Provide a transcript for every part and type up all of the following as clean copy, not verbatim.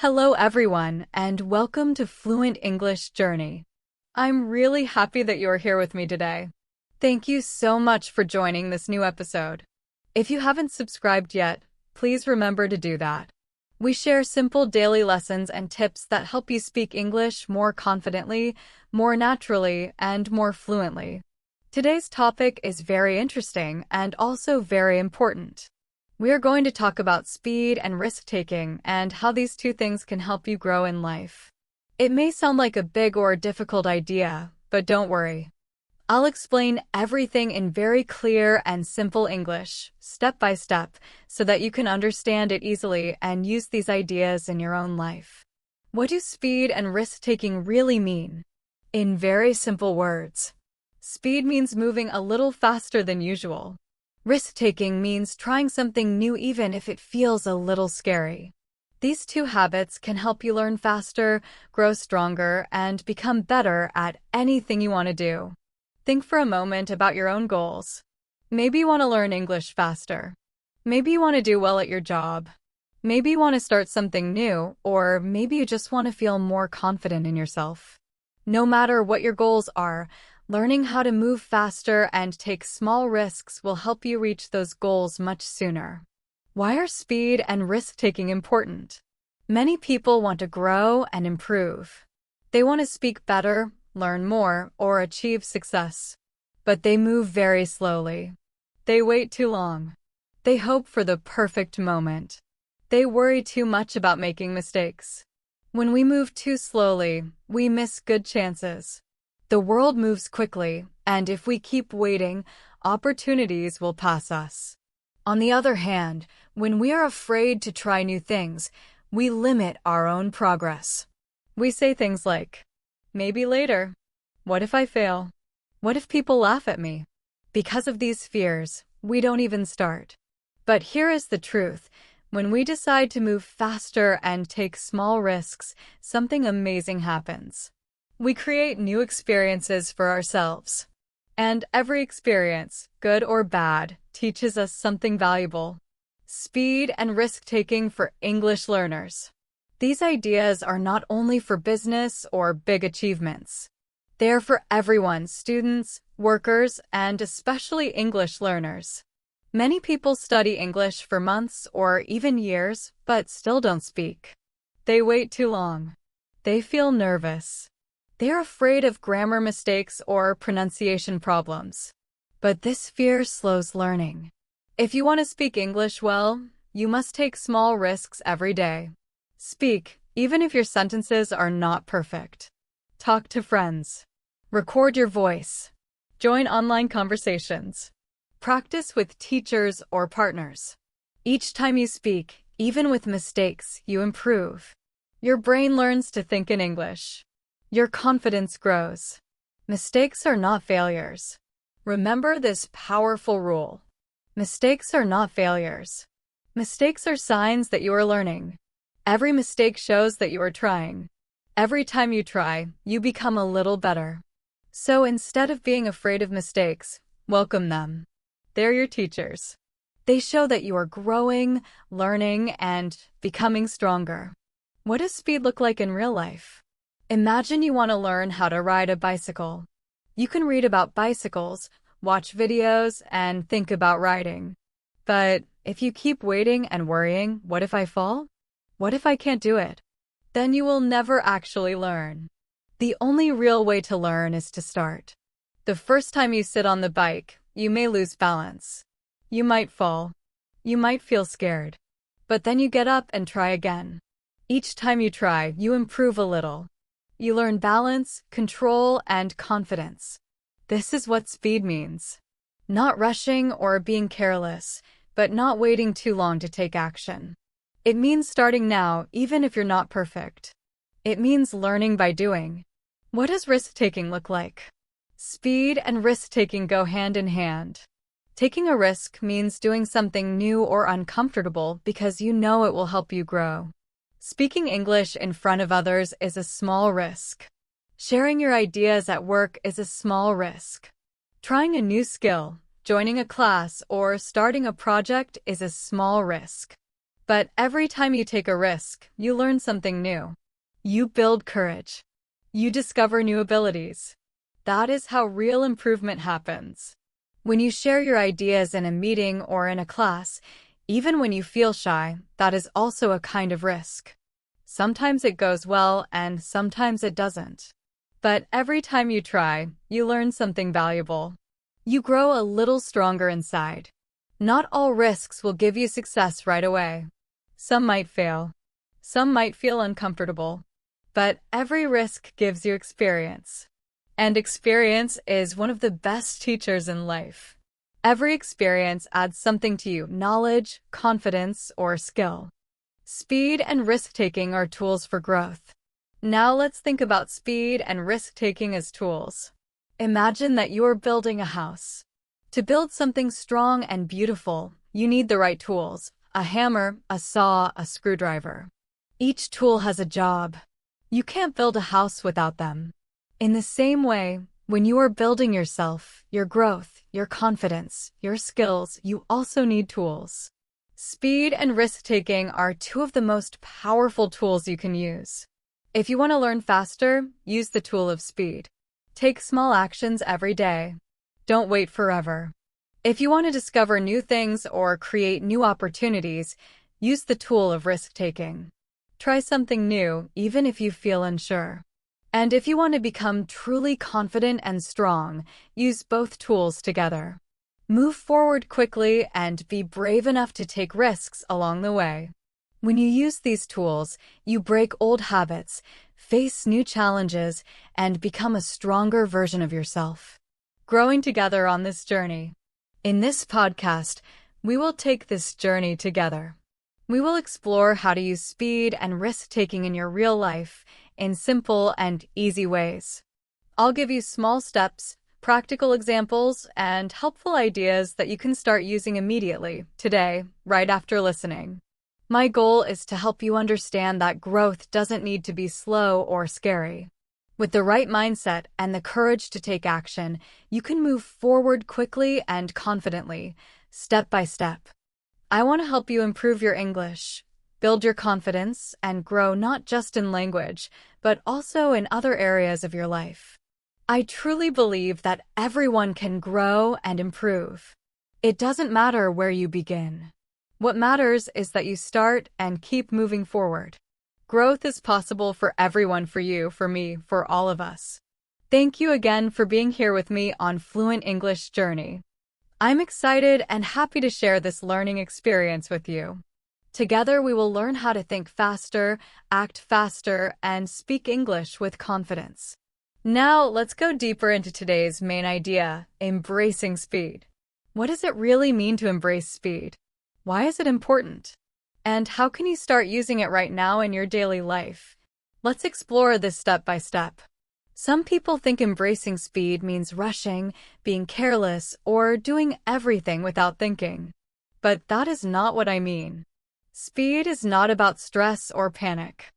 Hello everyone, and welcome to Fluent English Journey. I'm really happy that you're here with me today. Thank you so much for joining this new episode. If you haven't subscribed yet, please remember to do that. We share simple daily lessons and tips that help you speak English more confidently, more naturally, and more fluently. Today's topic is very interesting and also very important. We are going to talk about speed and risk-taking and how these two things can help you grow in life. It may sound like a big or difficult idea, but don't worry. I'll explain everything in very clear and simple English, step by step, so that you can understand it easily and use these ideas in your own life. What do speed and risk-taking really mean? In very simple words, speed means moving a little faster than usual. Risk-taking means trying something new even if it feels a little scary. These two habits can help you learn faster, grow stronger, and become better at anything you want to do. Think for a moment about your own goals. Maybe you want to learn English faster. Maybe you want to do well at your job. Maybe you want to start something new, or maybe you just want to feel more confident in yourself. No matter what your goals are, learning how to move faster and take small risks will help you reach those goals much sooner. Why are speed and risk-taking important? Many people want to grow and improve. They want to speak better, learn more, or achieve success. But they move very slowly. They wait too long. They hope for the perfect moment. They worry too much about making mistakes. When we move too slowly, we miss good chances. The world moves quickly, and if we keep waiting, opportunities will pass us. On the other hand, when we are afraid to try new things, we limit our own progress. We say things like, maybe later. What if I fail? What if people laugh at me? Because of these fears, we don't even start. But here is the truth. When we decide to move faster and take small risks, something amazing happens. We create new experiences for ourselves. And every experience, good or bad, teaches us something valuable. Speed and risk-taking for English learners. These ideas are not only for business or big achievements. They are for everyone, students, workers, and especially English learners. Many people study English for months or even years, but still don't speak. They wait too long. They feel nervous. They're afraid of grammar mistakes or pronunciation problems. But this fear slows learning. If you want to speak English well, you must take small risks every day. Speak, even if your sentences are not perfect. Talk to friends. Record your voice. Join online conversations. Practice with teachers or partners. Each time you speak, even with mistakes, you improve. Your brain learns to think in English. Your confidence grows. Mistakes are not failures. Remember this powerful rule. Mistakes are not failures. Mistakes are signs that you are learning. Every mistake shows that you are trying. Every time you try, you become a little better. So instead of being afraid of mistakes, welcome them. They're your teachers. They show that you are growing, learning, and becoming stronger. What does speed look like in real life? Imagine you want to learn how to ride a bicycle. You can read about bicycles, watch videos, and think about riding. But if you keep waiting and worrying, what if I fall? What if I can't do it? Then you will never actually learn. The only real way to learn is to start. The first time you sit on the bike, you may lose balance. You might fall. You might feel scared. But then you get up and try again. Each time you try, you improve a little. You learn balance, control, and confidence. This is what speed means. Not rushing or being careless, but not waiting too long to take action. It means starting now, even if you're not perfect. It means learning by doing. What does risk-taking look like? Speed and risk-taking go hand in hand. Taking a risk means doing something new or uncomfortable because you know it will help you grow. Speaking English in front of others is a small risk. Sharing your ideas at work is a small risk. Trying a new skill, joining a class, or starting a project is a small risk. But every time you take a risk, you learn something new. You build courage. You discover new abilities. That is how real improvement happens. When you share your ideas in a meeting or in a class, even when you feel shy, that is also a kind of risk. Sometimes it goes well and sometimes it doesn't. But every time you try, you learn something valuable. You grow a little stronger inside. Not all risks will give you success right away. Some might fail. Some might feel uncomfortable. But every risk gives you experience. And experience is one of the best teachers in life. Every experience adds something to you: knowledge, confidence, or skill. Speed and risk-taking are tools for growth. Now let's think about speed and risk-taking as tools. Imagine that you are building a house. To build something strong and beautiful, you need the right tools: a hammer, a saw, a screwdriver. Each tool has a job. You can't build a house without them. In the same way, when you are building yourself, your growth, your confidence, your skills, you also need tools. Speed and risk-taking are two of the most powerful tools you can use. If you want to learn faster, use the tool of speed. Take small actions every day. Don't wait forever. If you want to discover new things or create new opportunities, use the tool of risk-taking. Try something new, even if you feel unsure. And if you want to become truly confident and strong, use both tools together. Move forward quickly and be brave enough to take risks along the way. When you use these tools, you break old habits, face new challenges, and become a stronger version of yourself. Growing together on this journey. In this podcast, we will take this journey together. We will explore how to use speed and risk-taking in your real life in simple and easy ways. I'll give you small steps, practical examples, and helpful ideas that you can start using immediately, today, right after listening. My goal is to help you understand that growth doesn't need to be slow or scary. With the right mindset and the courage to take action, you can move forward quickly and confidently, step by step. I want to help you improve your English, build your confidence, and grow not just in language, but also in other areas of your life. I truly believe that everyone can grow and improve. It doesn't matter where you begin. What matters is that you start and keep moving forward. Growth is possible for everyone, for you, for me, for all of us. Thank you again for being here with me on Fluent English Journey. I'm excited and happy to share this learning experience with you. Together, we will learn how to think faster, act faster, and speak English with confidence. Now, let's go deeper into today's main idea: embracing speed. What does it really mean to embrace speed? Why is it important? And how can you start using it right now in your daily life? Let's explore this step by step. Some people think embracing speed means rushing, being careless, or doing everything without thinking. But that is not what I mean. Speed is not about stress or panic.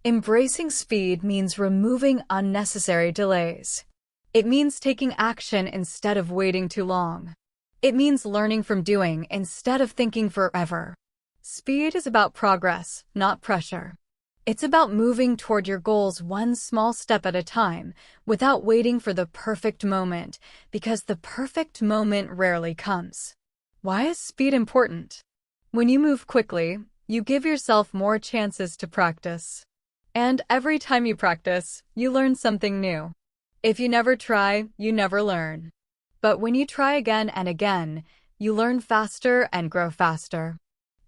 Embracing speed means removing unnecessary delays. It means taking action instead of waiting too long. It means learning from doing instead of thinking forever. Speed is about progress, not pressure. It's about moving toward your goals one small step at a time, without waiting for the perfect moment, because the perfect moment rarely comes. Why is speed important? When you move quickly, you give yourself more chances to practice. And every time you practice, you learn something new. If you never try, you never learn. But when you try again and again, you learn faster and grow faster.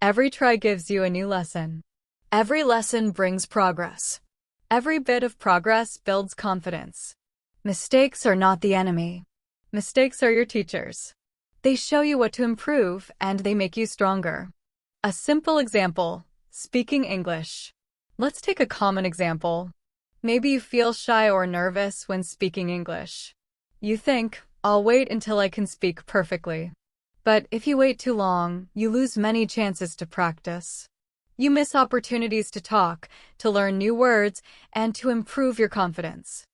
Every try gives you a new lesson. Every lesson brings progress. Every bit of progress builds confidence. Mistakes are not the enemy. Mistakes are your teachers. They show you what to improve, and they make you stronger. A simple example: speaking English. Let's take a common example. Maybe you feel shy or nervous when speaking English. You think, "I'll wait until I can speak perfectly." But if you wait too long, you lose many chances to practice. You miss opportunities to talk, to learn new words, and to improve your confidence.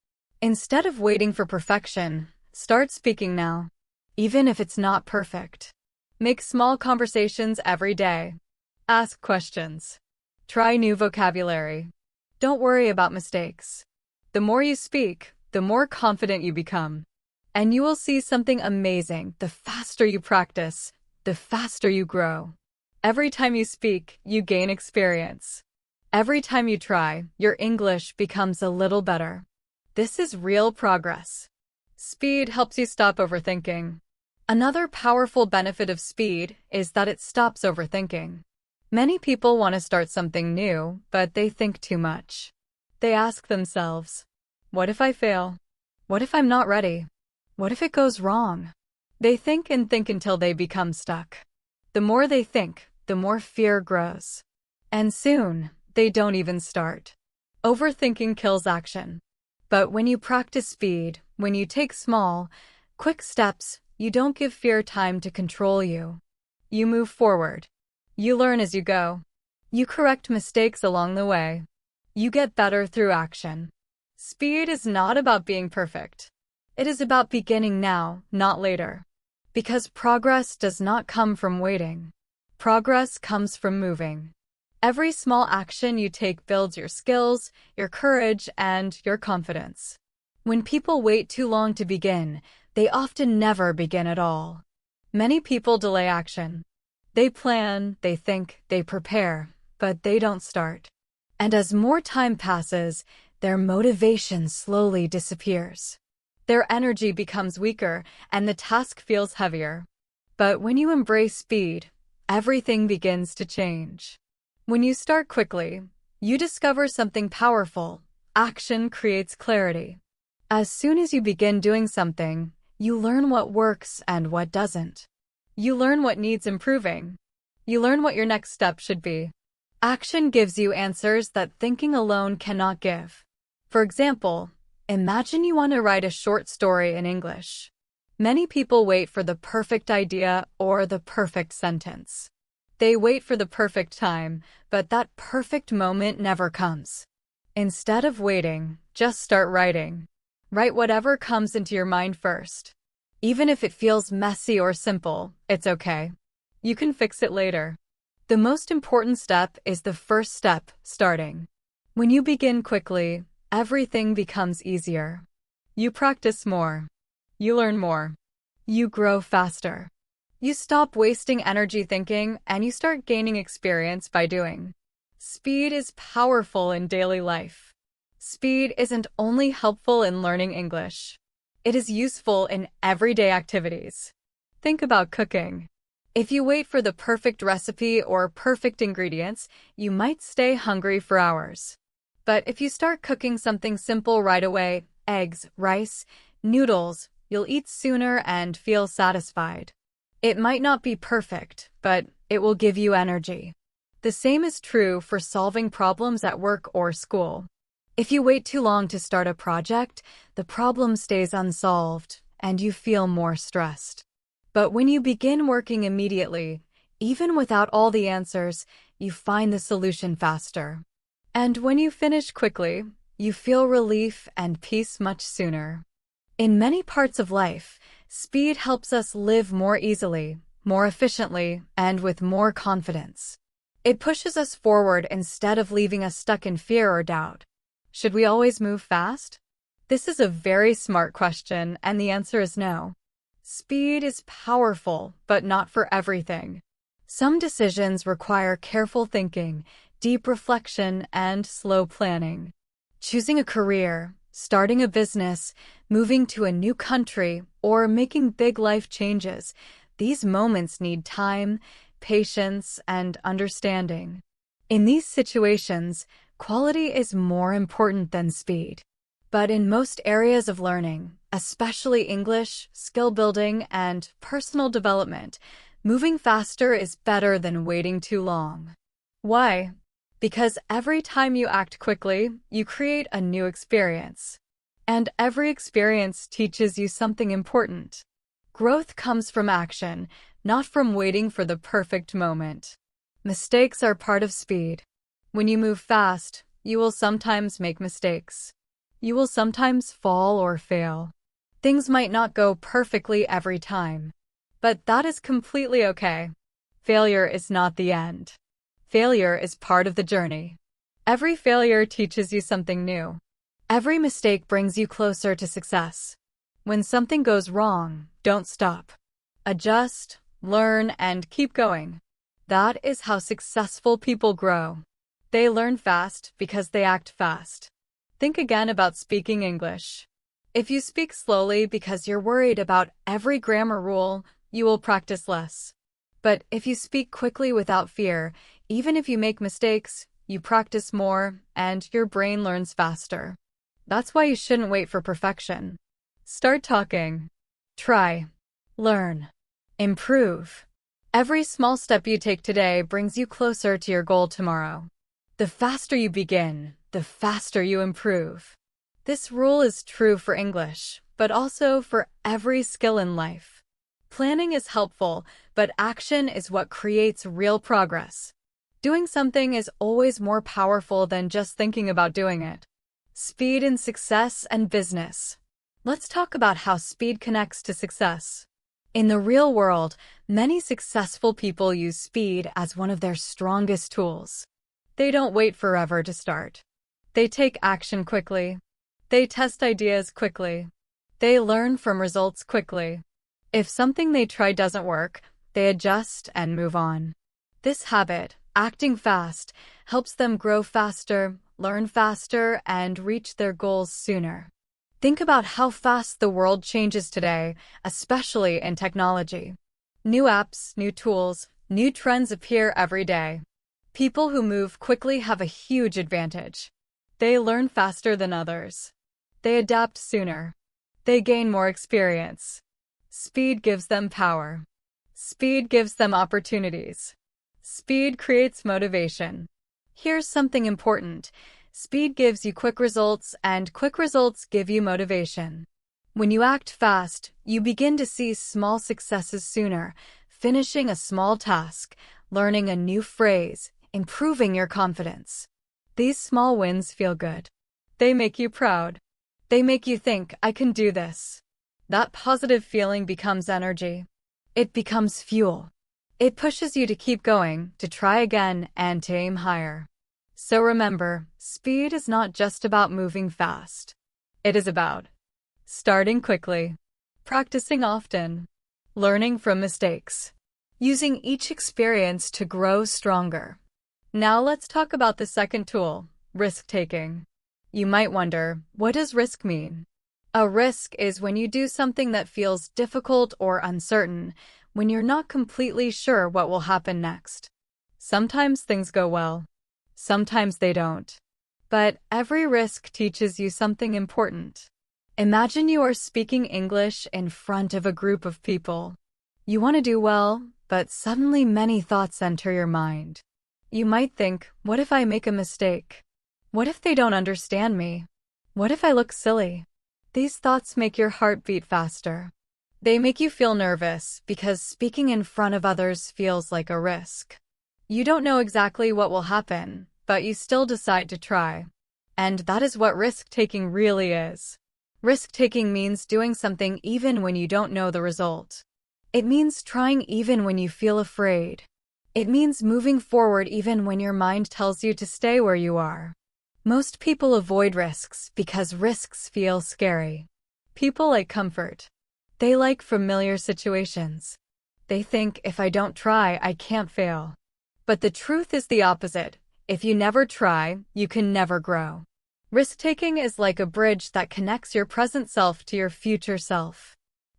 Instead of waiting for perfection, start speaking now, even if it's not perfect. Make small conversations every day. Ask questions. Try new vocabulary. Don't worry about mistakes. The more you speak, the more confident you become. And you will see something amazing. The faster you practice, the faster you grow. Every time you speak, you gain experience. Every time you try, your English becomes a little better. This is real progress. Speed helps you stop overthinking. Another powerful benefit of speed is that it stops overthinking. Many people want to start something new, but they think too much. They ask themselves, what if I fail? What if I'm not ready? What if it goes wrong? They think and think until they become stuck. The more they think, the more fear grows. And soon, they don't even start. Overthinking kills action. But when you practice speed, when you take small, quick steps, you don't give fear time to control you. You move forward. You learn as you go. You correct mistakes along the way. You get better through action. Speed is not about being perfect. It is about beginning now, not later. Because progress does not come from waiting. Progress comes from moving. Every small action you take builds your skills, your courage, and your confidence. When people wait too long to begin, they often never begin at all. Many people delay action. They plan, they think, they prepare, but they don't start. And as more time passes, their motivation slowly disappears. Their energy becomes weaker, and the task feels heavier. But when you embrace speed, everything begins to change. When you start quickly, you discover something powerful. Action creates clarity. As soon as you begin doing something, you learn what works and what doesn't. You learn what needs improving. You learn what your next step should be. Action gives you answers that thinking alone cannot give. For example, imagine you want to write a short story in English. Many people wait for the perfect idea or the perfect sentence. They wait for the perfect time, but that perfect moment never comes. Instead of waiting, just start writing. Write whatever comes into your mind first. Even if it feels messy or simple, it's okay. You can fix it later. The most important step is the first step, starting. When you begin quickly, everything becomes easier. You practice more. You learn more. You grow faster. You stop wasting energy thinking, and you start gaining experience by doing. Speed is powerful in daily life. Speed isn't only helpful in learning English. It is useful in everyday activities. Think about cooking. If you wait for the perfect recipe or perfect ingredients, you might stay hungry for hours. But if you start cooking something simple right away, eggs, rice, noodles, you'll eat sooner and feel satisfied. It might not be perfect, but it will give you energy. The same is true for solving problems at work or school. If you wait too long to start a project, the problem stays unsolved, and you feel more stressed. But when you begin working immediately, even without all the answers, you find the solution faster. And when you finish quickly, you feel relief and peace much sooner. In many parts of life, speed helps us live more easily, more efficiently, and with more confidence. It pushes us forward instead of leaving us stuck in fear or doubt. Should we always move fast? This is a very smart question, and the answer is no. Speed is powerful, but not for everything. Some decisions require careful thinking, deep reflection, and slow planning. Choosing a career, starting a business, moving to a new country, or making big life changes, these moments need time, patience, and understanding. In these situations, quality is more important than speed. But in most areas of learning, especially English, skill building, and personal development, moving faster is better than waiting too long. Why? Because every time you act quickly, you create a new experience. And every experience teaches you something important. Growth comes from action, not from waiting for the perfect moment. Mistakes are part of speed. When you move fast, you will sometimes make mistakes. You will sometimes fall or fail. Things might not go perfectly every time. But that is completely okay. Failure is not the end. Failure is part of the journey. Every failure teaches you something new. Every mistake brings you closer to success. When something goes wrong, don't stop. Adjust, learn, and keep going. That is how successful people grow. They learn fast because they act fast. Think again about speaking English. If you speak slowly because you're worried about every grammar rule, you will practice less. But if you speak quickly without fear, even if you make mistakes, you practice more, and your brain learns faster. That's why you shouldn't wait for perfection. Start talking. Try. Learn. Improve. Every small step you take today brings you closer to your goal tomorrow. The faster you begin, the faster you improve. This rule is true for English, but also for every skill in life. Planning is helpful, but action is what creates real progress. Doing something is always more powerful than just thinking about doing it. Speed in success and business. Let's talk about how speed connects to success. In the real world, many successful people use speed as one of their strongest tools. They don't wait forever to start. They take action quickly. They test ideas quickly. They learn from results quickly. If something they try doesn't work, they adjust and move on. This habit, acting fast, helps them grow faster, learn faster, and reach their goals sooner. Think about how fast the world changes today, especially in technology. New apps, new tools, new trends appear every day. People who move quickly have a huge advantage. They learn faster than others. They adapt sooner. They gain more experience. Speed gives them power. Speed gives them opportunities. Speed creates motivation. Here's something important. Speed gives you quick results, and quick results give you motivation. When you act fast, you begin to see small successes sooner, finishing a small task, learning a new phrase, improving your confidence. These small wins feel good. They make you proud. They make you think, I can do this. That positive feeling becomes energy. It becomes fuel. It pushes you to keep going, to try again, and to aim higher. So remember, speed is not just about moving fast. It is about starting quickly, practicing often, learning from mistakes, using each experience to grow stronger. Now let's talk about the second tool, risk-taking. You might wonder, what does risk mean? A risk is when you do something that feels difficult or uncertain, when you're not completely sure what will happen next. Sometimes things go well. Sometimes they don't. But every risk teaches you something important. Imagine you are speaking English in front of a group of people. You want to do well, but suddenly many thoughts enter your mind. You might think, what if I make a mistake? What if they don't understand me? What if I look silly? These thoughts make your heart beat faster. They make you feel nervous because speaking in front of others feels like a risk. You don't know exactly what will happen, but you still decide to try. And that is what risk-taking really is. Risk-taking means doing something even when you don't know the result. It means trying even when you feel afraid. It means moving forward even when your mind tells you to stay where you are. Most people avoid risks because risks feel scary. People like comfort. They like familiar situations. They think, if I don't try, I can't fail. But the truth is the opposite. If you never try, you can never grow. Risk-taking is like a bridge that connects your present self to your future self.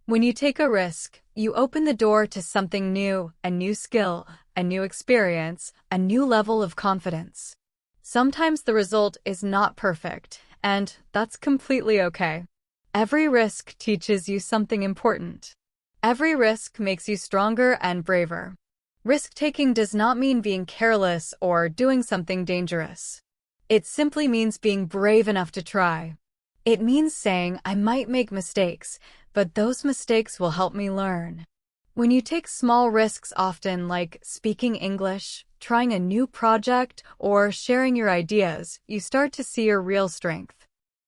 When you take a risk, you open the door to something new, a new skill, a new experience, a new level of confidence. Sometimes the result is not perfect, and that's completely okay. Every risk teaches you something important. Every risk makes you stronger and braver. Risk-taking does not mean being careless or doing something dangerous. It simply means being brave enough to try. It means saying, I might make mistakes, but those mistakes will help me learn. When you take small risks often, like speaking English, trying a new project, or sharing your ideas, you start to see your real strength.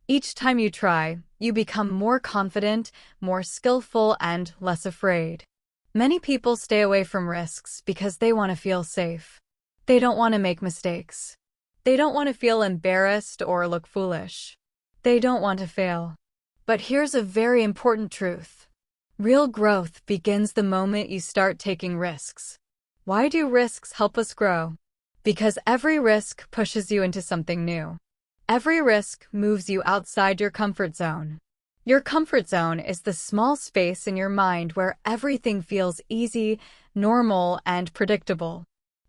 Each time you try, you become more confident, more skillful, and less afraid. Many people stay away from risks because they want to feel safe. They don't want to make mistakes. They don't want to feel embarrassed or look foolish. They don't want to fail. But here's a very important truth. Real growth begins the moment you start taking risks. Why do risks help us grow? Because every risk pushes you into something new. Every risk moves you outside your comfort zone. Your comfort zone is the small space in your mind where everything feels easy, normal, and predictable.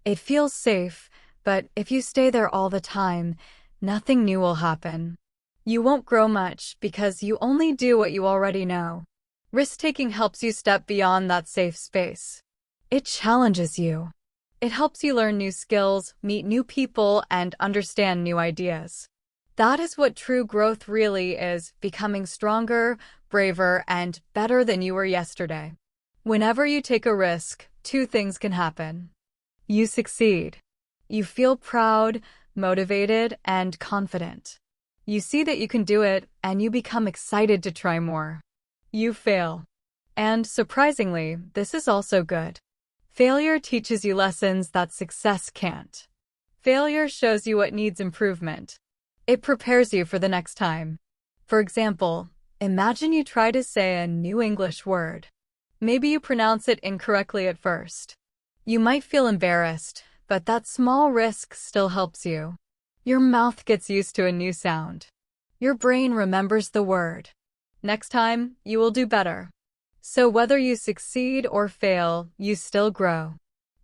It feels safe, but if you stay there all the time, nothing new will happen. You won't grow much because you only do what you already know. Risk-taking helps you step beyond that safe space. It challenges you. It helps you learn new skills, meet new people, and understand new ideas. That is what true growth really is, becoming stronger, braver, and better than you were yesterday. Whenever you take a risk, two things can happen. You succeed. You feel proud, motivated, and confident. You see that you can do it, and you become excited to try more. You fail. And surprisingly, this is also good. Failure teaches you lessons that success can't. Failure shows you what needs improvement. It prepares you for the next time. For example, imagine you try to say a new English word. Maybe you pronounce it incorrectly at first. You might feel embarrassed, but that small risk still helps you. Your mouth gets used to a new sound. Your brain remembers the word. Next time, you will do better. So whether you succeed or fail, you still grow.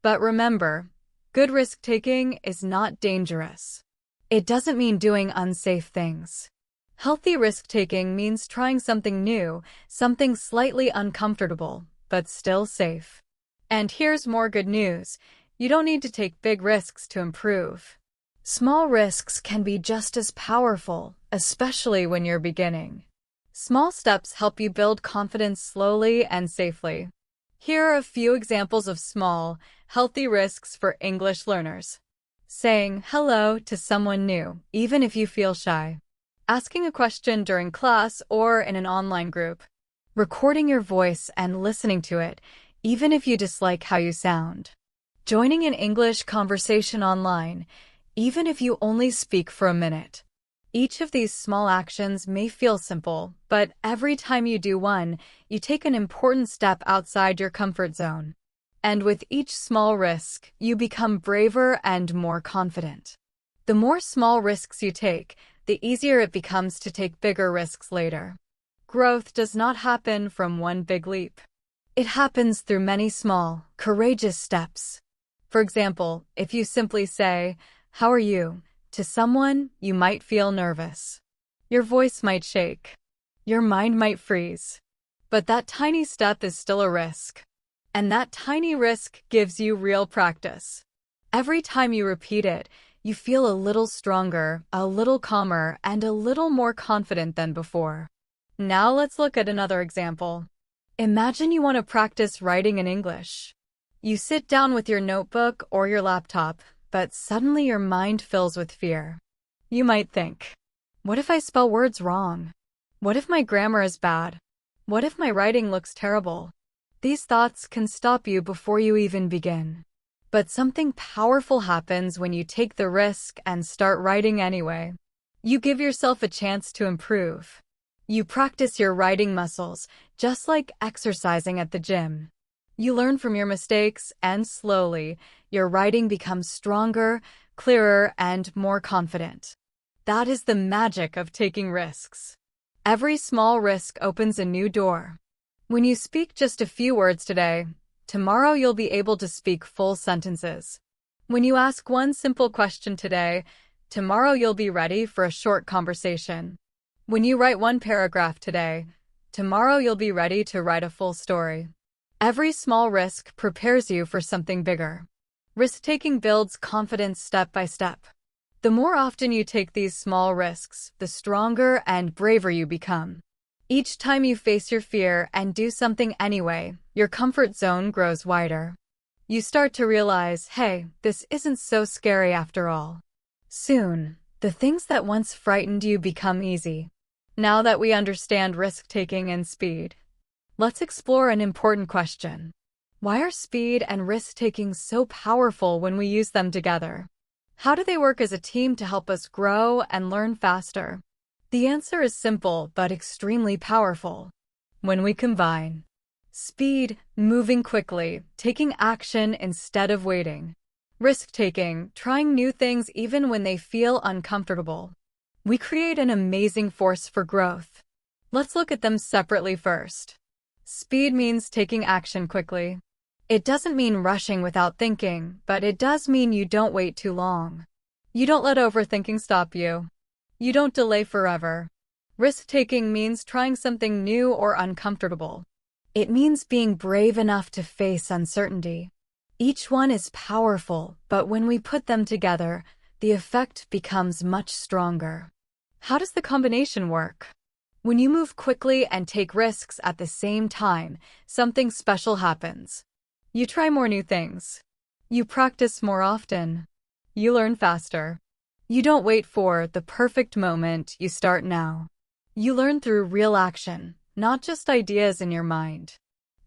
But remember, good risk-taking is not dangerous. It doesn't mean doing unsafe things. Healthy risk-taking means trying something new, something slightly uncomfortable, but still safe. And here's more good news. You don't need to take big risks to improve. Small risks can be just as powerful, especially when you're beginning. Small steps help you build confidence slowly and safely. Here are a few examples of small, healthy risks for English learners. Saying hello to someone new, even if you feel shy. Asking a question during class or in an online group. Recording your voice and listening to it, even if you dislike how you sound. Joining an English conversation online, even if you only speak for a minute. Each of these small actions may feel simple, but every time you do one, you take an important step outside your comfort zone. And with each small risk, you become braver and more confident. The more small risks you take, the easier it becomes to take bigger risks later. Growth does not happen from one big leap. It happens through many small, courageous steps. For example, if you simply say, "How are you?" to someone, you might feel nervous. Your voice might shake. Your mind might freeze. But that tiny step is still a risk. And that tiny risk gives you real practice. Every time you repeat it, you feel a little stronger, a little calmer, and a little more confident than before. Now let's look at another example. Imagine you want to practice writing in English. You sit down with your notebook or your laptop, but suddenly your mind fills with fear. You might think, what if I spell words wrong? What if my grammar is bad? What if my writing looks terrible? These thoughts can stop you before you even begin. But something powerful happens when you take the risk and start writing anyway. You give yourself a chance to improve. You practice your writing muscles, just like exercising at the gym. You learn from your mistakes, and slowly, your writing becomes stronger, clearer, and more confident. That is the magic of taking risks. Every small risk opens a new door. When you speak just a few words today, tomorrow you'll be able to speak full sentences. When you ask one simple question today, tomorrow you'll be ready for a short conversation. When you write one paragraph today, tomorrow you'll be ready to write a full story. Every small risk prepares you for something bigger. Risk-taking builds confidence step by step. The more often you take these small risks, the stronger and braver you become. Each time you face your fear and do something anyway, your comfort zone grows wider. You start to realize, hey, this isn't so scary after all. Soon, the things that once frightened you become easy. Now that we understand risk-taking and speed, let's explore an important question. Why are speed and risk-taking so powerful when we use them together? How do they work as a team to help us grow and learn faster? The answer is simple but extremely powerful. When we combine speed, moving quickly, taking action instead of waiting, risk-taking, trying new things even when they feel uncomfortable, we create an amazing force for growth. Let's look at them separately first. Speed means taking action quickly. It doesn't mean rushing without thinking, but it does mean you don't wait too long. You don't let overthinking stop you. You don't delay forever. Risk-taking means trying something new or uncomfortable. It means being brave enough to face uncertainty. Each one is powerful, but when we put them together, the effect becomes much stronger. How does the combination work? When you move quickly and take risks at the same time, something special happens. You try more new things. You practice more often. You learn faster. You don't wait for the perfect moment, you start now. You learn through real action, not just ideas in your mind.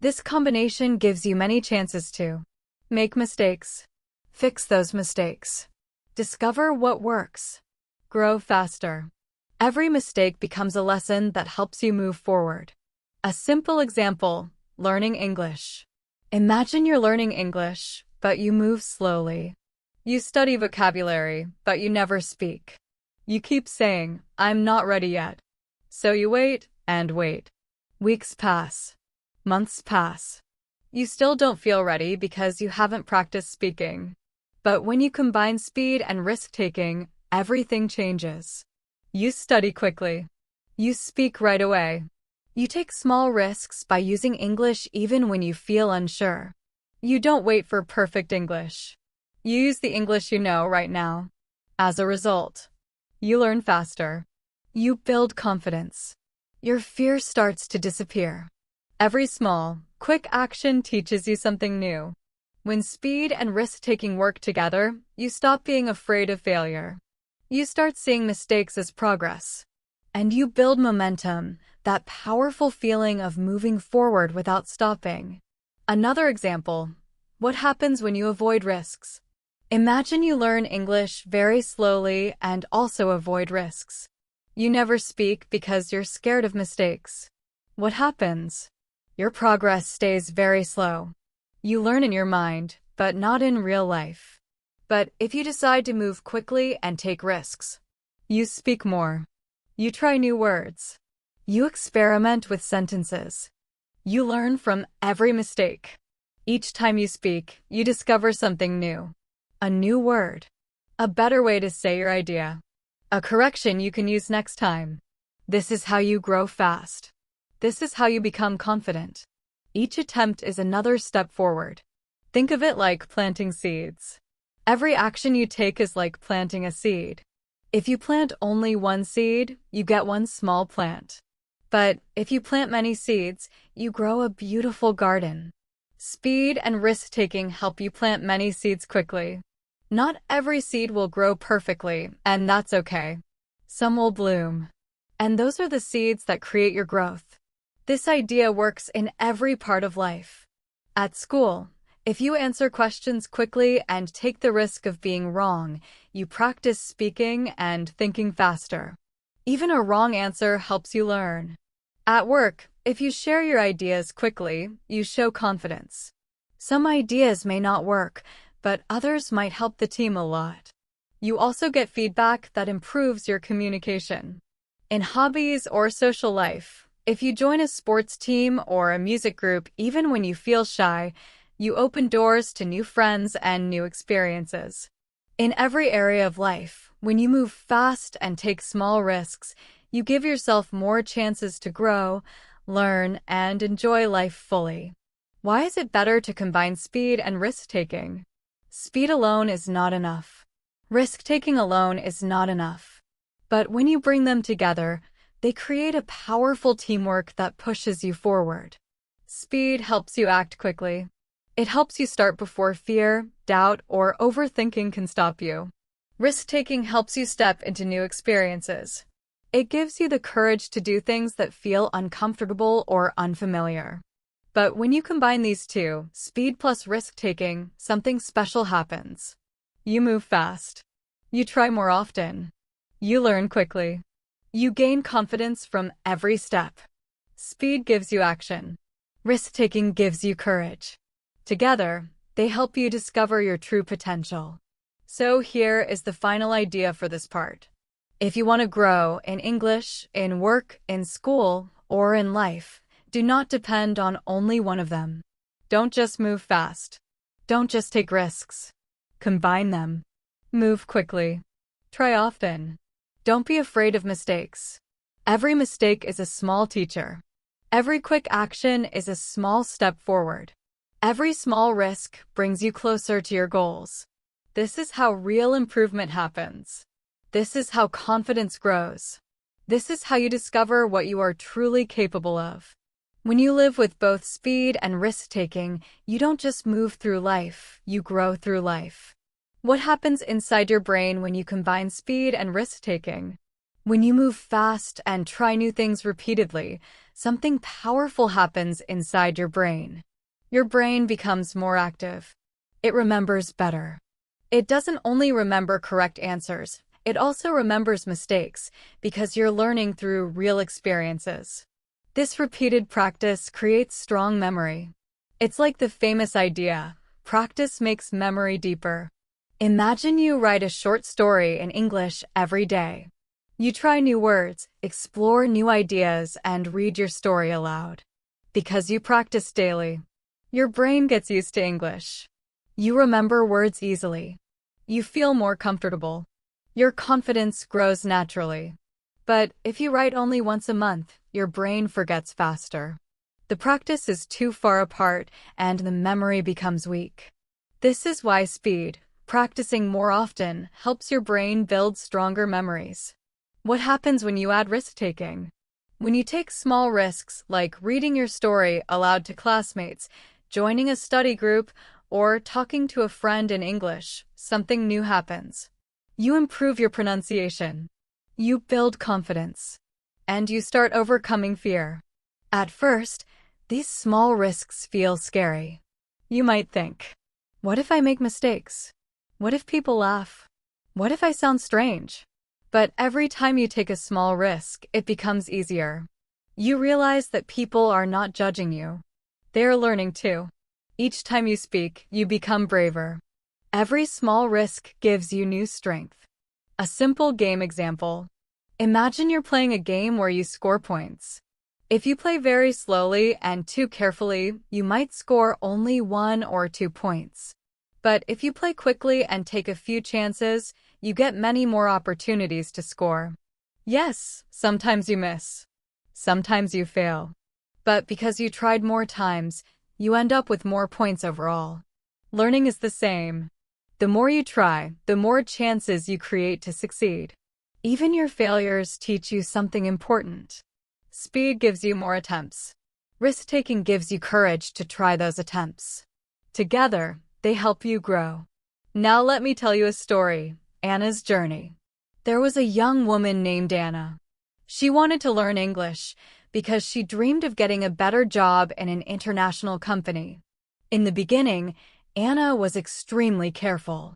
This combination gives you many chances to make mistakes, fix those mistakes, discover what works, grow faster. Every mistake becomes a lesson that helps you move forward. A simple example, learning English. Imagine you're learning English, but you move slowly. You study vocabulary, but you never speak. You keep saying, "I'm not ready yet." So you wait and wait. Weeks pass. Months pass. You still don't feel ready because you haven't practiced speaking. But when you combine speed and risk-taking, everything changes. You study quickly. You speak right away. You take small risks by using English even when you feel unsure. You don't wait for perfect English. You use the English you know right now. As a result, you learn faster. You build confidence. Your fear starts to disappear. Every small, quick action teaches you something new. When speed and risk-taking work together, you stop being afraid of failure. You start seeing mistakes as progress. And you build momentum, that powerful feeling of moving forward without stopping. Another example, what happens when you avoid risks? Imagine you learn English very slowly and also avoid risks. You never speak because you're scared of mistakes. What happens? Your progress stays very slow. You learn in your mind, but not in real life. But if you decide to move quickly and take risks, you speak more. You try new words. You experiment with sentences. You learn from every mistake. Each time you speak, you discover something new. A new word. A better way to say your idea. A correction you can use next time. This is how you grow fast. This is how you become confident. Each attempt is another step forward. Think of it like planting seeds. Every action you take is like planting a seed. If you plant only one seed, you get one small plant. But if you plant many seeds, you grow a beautiful garden. Speed and risk-taking help you plant many seeds quickly. Not every seed will grow perfectly, and that's okay. Some will bloom. And those are the seeds that create your growth. This idea works in every part of life. At school, if you answer questions quickly and take the risk of being wrong, you practice speaking and thinking faster. Even a wrong answer helps you learn. At work, if you share your ideas quickly, you show confidence. Some ideas may not work, but others might help the team a lot. You also get feedback that improves your communication. In hobbies or social life, if you join a sports team or a music group even when you feel shy, you open doors to new friends and new experiences. In every area of life, when you move fast and take small risks, you give yourself more chances to grow, learn, and enjoy life fully. Why is it better to combine speed and risk-taking? Speed alone is not enough. Risk-taking alone is not enough. But when you bring them together, they create a powerful teamwork that pushes you forward. Speed helps you act quickly. It helps you start before fear, doubt, or overthinking can stop you. Risk-taking helps you step into new experiences. It gives you the courage to do things that feel uncomfortable or unfamiliar. But when you combine these two, speed plus risk-taking, something special happens. You move fast. You try more often. You learn quickly. You gain confidence from every step. Speed gives you action. Risk-taking gives you courage. Together, they help you discover your true potential. So here is the final idea for this part. If you want to grow in English, in work, in school, or in life, do not depend on only one of them. Don't just move fast. Don't just take risks. Combine them. Move quickly. Try often. Don't be afraid of mistakes. Every mistake is a small teacher. Every quick action is a small step forward. Every small risk brings you closer to your goals. This is how real improvement happens. This is how confidence grows. This is how you discover what you are truly capable of. When you live with both speed and risk-taking, you don't just move through life, you grow through life. What happens inside your brain when you combine speed and risk-taking? When you move fast and try new things repeatedly, something powerful happens inside your brain. Your brain becomes more active. It remembers better. It doesn't only remember correct answers, it also remembers mistakes because you're learning through real experiences. This repeated practice creates strong memory. It's like the famous idea, practice makes memory deeper. Imagine you write a short story in English every day. You try new words, explore new ideas, and read your story aloud. Because you practice daily, your brain gets used to English. You remember words easily. You feel more comfortable. Your confidence grows naturally. But if you write only once a month, your brain forgets faster. The practice is too far apart and the memory becomes weak. This is why speed, practicing more often, helps your brain build stronger memories. What happens when you add risk-taking? When you take small risks like reading your story aloud to classmates, joining a study group, or talking to a friend in English, something new happens. You improve your pronunciation. You build confidence. And you start overcoming fear. At first, these small risks feel scary. You might think, what if I make mistakes? What if people laugh? What if I sound strange? But every time you take a small risk, it becomes easier. You realize that people are not judging you. They are learning too. Each time you speak, you become braver. Every small risk gives you new strength. A simple game example. Imagine you're playing a game where you score points. If you play very slowly and too carefully, you might score only 1 or 2 points. But if you play quickly and take a few chances, you get many more opportunities to score. Yes, sometimes you miss. Sometimes you fail. But because you tried more times, you end up with more points overall. Learning is the same. The more you try, the more chances you create to succeed. Even your failures teach you something important. Speed gives you more attempts. Risk-taking gives you courage to try those attempts. Together, they help you grow. Now let me tell you a story, Anna's journey. There was a young woman named Anna. She wanted to learn English because she dreamed of getting a better job in an international company. In the beginning, Anna was extremely careful.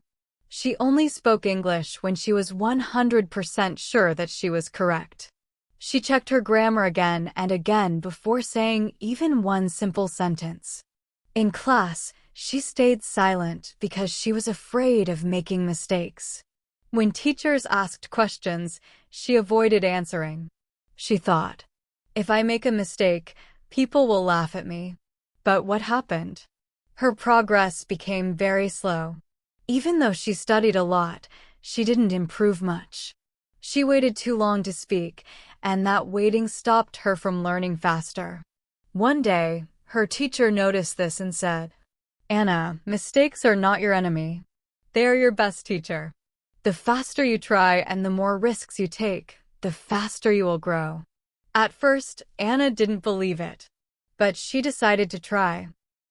She only spoke English when she was 100% sure that she was correct. She checked her grammar again and again before saying even one simple sentence. In class, she stayed silent because she was afraid of making mistakes. When teachers asked questions, she avoided answering. She thought, if I make a mistake, people will laugh at me. But what happened? Her progress became very slow. Even though she studied a lot, she didn't improve much. She waited too long to speak, and that waiting stopped her from learning faster. One day, her teacher noticed this and said, Anna, mistakes are not your enemy. They are your best teacher. The faster you try and the more risks you take, the faster you will grow. At first, Anna didn't believe it, but she decided to try.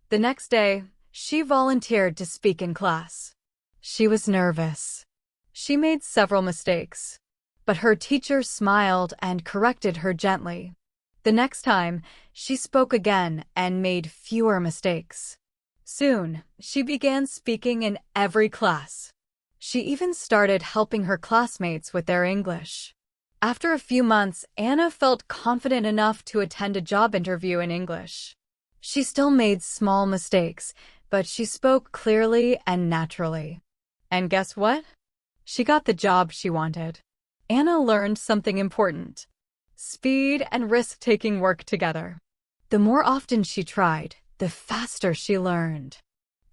The next day, she volunteered to speak in class. She was nervous. She made several mistakes, but her teacher smiled and corrected her gently. The next time, she spoke again and made fewer mistakes. Soon, she began speaking in every class. She even started helping her classmates with their English. After a few months, Anna felt confident enough to attend a job interview in English. She still made small mistakes, but she spoke clearly and naturally. And guess what? She got the job she wanted. Anna learned something important. Speed and risk-taking work together. The more often she tried, the faster she learned.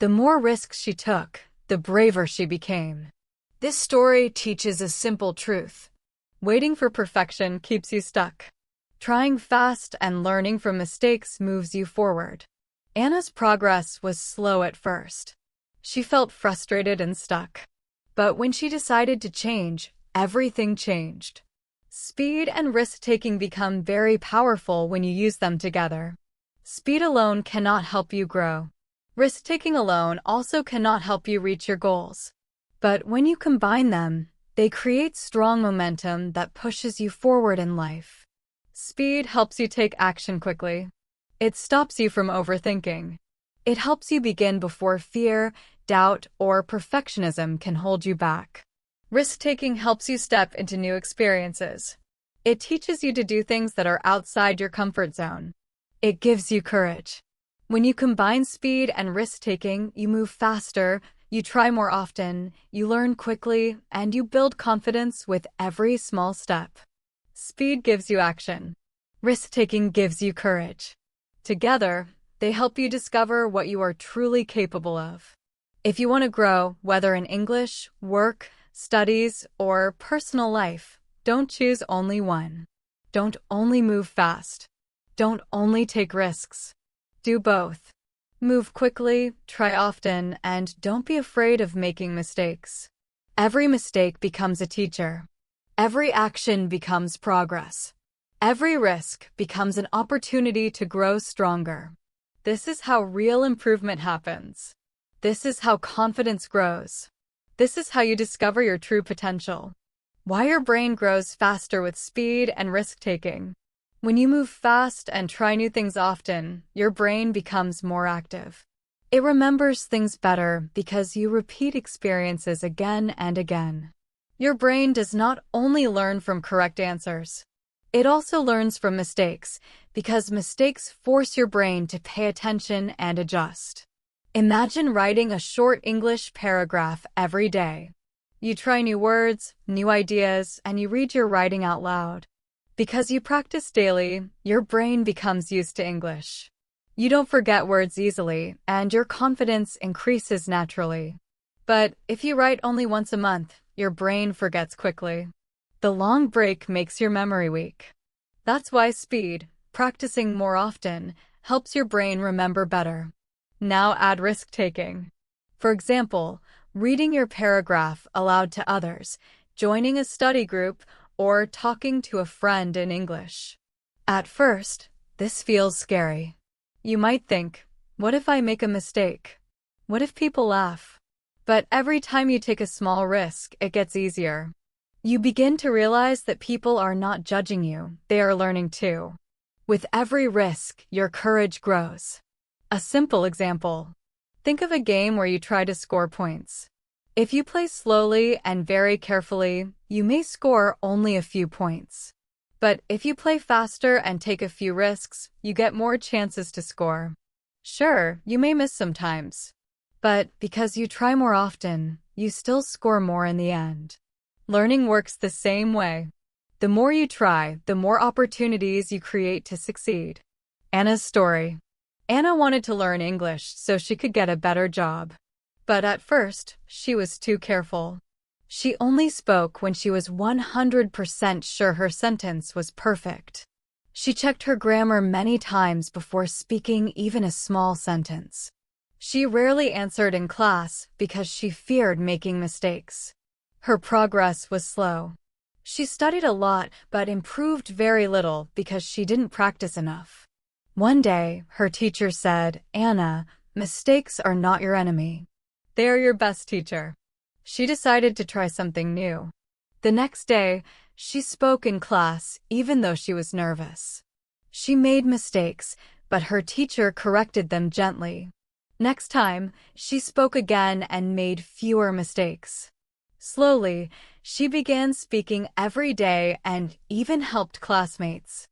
The more risks she took, the braver she became. This story teaches a simple truth. Waiting for perfection keeps you stuck. Trying fast and learning from mistakes moves you forward. Anna's progress was slow at first. She felt frustrated and stuck. But when she decided to change, everything changed. Speed and risk-taking become very powerful when you use them together. Speed alone cannot help you grow. Risk-taking alone also cannot help you reach your goals. But when you combine them, they create strong momentum that pushes you forward in life. Speed helps you take action quickly. It stops you from overthinking. It helps you begin before fear, doubt, or perfectionism can hold you back. Risk-taking helps you step into new experiences. It teaches you to do things that are outside your comfort zone. It gives you courage. When you combine speed and risk-taking, you move faster, you try more often, you learn quickly, and you build confidence with every small step. Speed gives you action. Risk-taking gives you courage. Together, they help you discover what you are truly capable of. If you want to grow, whether in English, work, studies, or personal life, don't choose only one. Don't only move fast. Don't only take risks. Do both. Move quickly, try often, and don't be afraid of making mistakes. Every mistake becomes a teacher. Every action becomes progress. Every risk becomes an opportunity to grow stronger. This is how real improvement happens. This is how confidence grows. This is how you discover your true potential. Why your brain grows faster with speed and risk-taking. When you move fast and try new things often, your brain becomes more active. It remembers things better because you repeat experiences again and again. Your brain does not only learn from correct answers. It also learns from mistakes because mistakes force your brain to pay attention and adjust. Imagine writing a short English paragraph every day. You try new words, new ideas, and you read your writing out loud. Because you practice daily, your brain becomes used to English. You don't forget words easily, and your confidence increases naturally. But if you write only once a month, your brain forgets quickly. The long break makes your memory weak. That's why speed, practicing more often, helps your brain remember better. Now add risk-taking. For example, reading your paragraph aloud to others, joining a study group, or talking to a friend in English. At first, this feels scary. You might think, what if I make a mistake? What if people laugh? But every time you take a small risk, it gets easier. You begin to realize that people are not judging you, they are learning too. With every risk, your courage grows. A simple example. Think of a game where you try to score points. If you play slowly and very carefully, you may score only a few points. But if you play faster and take a few risks, you get more chances to score. Sure, you may miss sometimes. But because you try more often, you still score more in the end. Learning works the same way. The more you try, the more opportunities you create to succeed. Anna's story. Anna wanted to learn English so she could get a better job. But at first, she was too careful. She only spoke when she was 100% sure her sentence was perfect. She checked her grammar many times before speaking even a small sentence. She rarely answered in class because she feared making mistakes. Her progress was slow. She studied a lot but improved very little because she didn't practice enough. One day, her teacher said, "Anna, mistakes are not your enemy. They are your best teacher." She decided to try something new. The next day, she spoke in class even though she was nervous. She made mistakes, but her teacher corrected them gently. Next time, she spoke again and made fewer mistakes. Slowly, she began speaking every day and even helped classmates.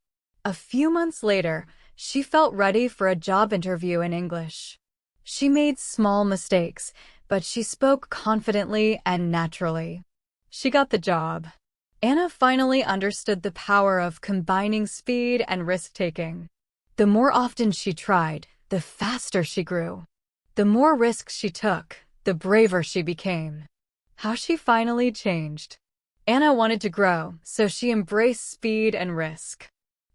A few months later, she felt ready for a job interview in English. She made small mistakes, but she spoke confidently and naturally. She got the job. Anna finally understood the power of combining speed and risk-taking. The more often she tried, the faster she grew. The more risks she took, the braver she became. How she finally changed. Anna wanted to grow, so she embraced speed and risk.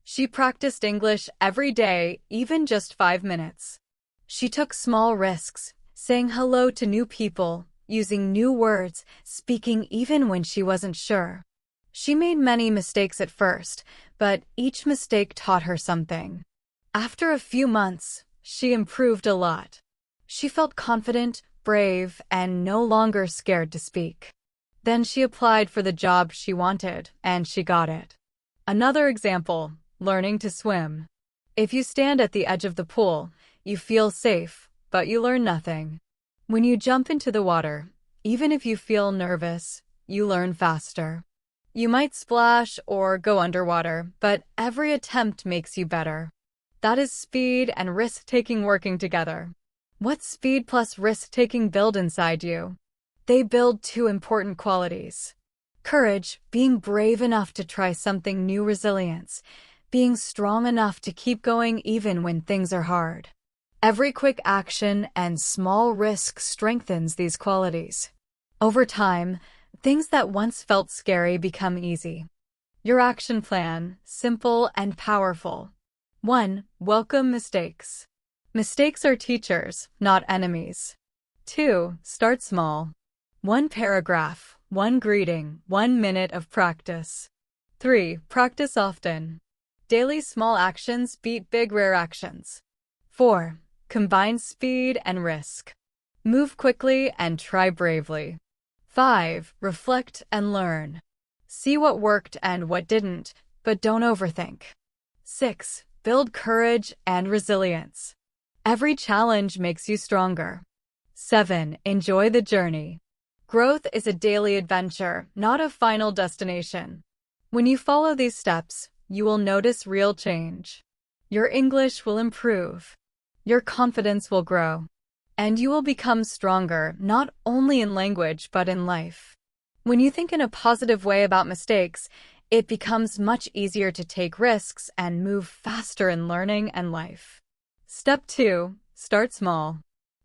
She practiced English every day, even just 5 minutes. She took small risks, saying hello to new people, using new words, speaking even when she wasn't sure. She made many mistakes at first, but each mistake taught her something. After a few months, she improved a lot. She felt confident, brave, and no longer scared to speak. Then she applied for the job she wanted, and she got it. Another example, learning to swim. If you stand at the edge of the pool, you feel safe, but you learn nothing. When you jump into the water, even if you feel nervous, you learn faster. You might splash or go underwater, but every attempt makes you better. That is speed and risk-taking working together. What speed plus risk-taking build inside you? They build 2 important qualities. Courage, being brave enough to try something new. Resilience, being strong enough to keep going even when things are hard. Every quick action and small risk strengthens these qualities. Over time, things that once felt scary become easy. Your action plan, simple and powerful. 1. Welcome mistakes. Mistakes are teachers, not enemies. 2. Start small. 1 paragraph, 1 greeting, 1 minute of practice. 3. Practice often. Daily small actions beat big rare actions. 4. Combine speed and risk. Move quickly and try bravely. 5. Reflect and learn. See what worked and what didn't, but don't overthink. 6. Build courage and resilience. Every challenge makes you stronger. 7. Enjoy the journey. Growth is a daily adventure, not a final destination. When you follow these steps, you will notice real change. Your English will improve. Your confidence will grow. And you will become stronger, not only in language but in life. When you think in a positive way about mistakes, it becomes much easier to take risks and move faster in learning and life. Step 2. Start small.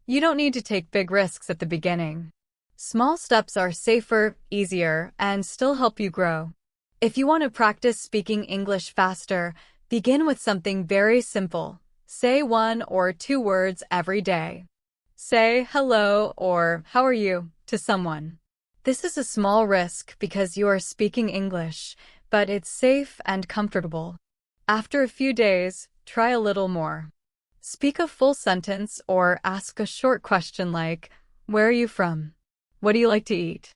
You don't need to take big risks at the beginning. Small steps are safer, easier, and still help you grow. If you want to practice speaking English faster, begin with something very simple. Say 1 or 2 words every day. Say hello or how are you to someone. This is a small risk because you are speaking English, but it's safe and comfortable. After a few days, try a little more. Speak a full sentence or ask a short question like, where are you from? What do you like to eat?